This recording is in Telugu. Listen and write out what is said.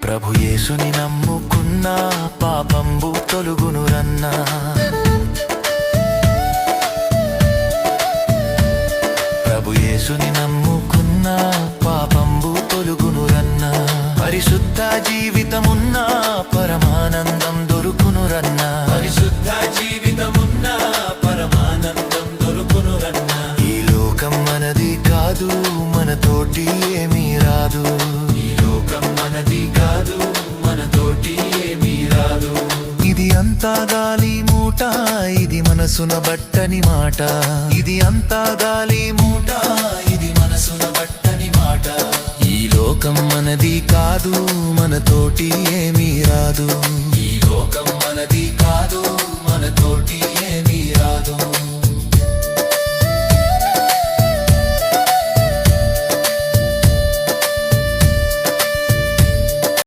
ప్రభు యేసుని నమ్ముకున్నా పాపంబు తొలుగునురన్నా. ప్రభు యేసుని నమ్ముకున్నా పాపంబు తొలుగునురన్నా. పరిశుద్ధ జీవితమున్నా పరమానందం దొరుకునురన్నా. పరిశుద్ధ జీవితమున్నా పరమానందం దొరుకునురన్నా. ఈ లోకం మనది కాదు, మనతోటి ఏమీ రాదు. ఈ లోకం మనది కాదు, మనతోటి ఏమీ రాదు. ఇది అంతా గాలి మూట, ఇది మనసున బట్టని మాట. ఇది అంతా గాలి మూట, ఇది మనసున బట్టని మాట. ఈ లోకం మనది కాదు, మనతోటి ఏమీ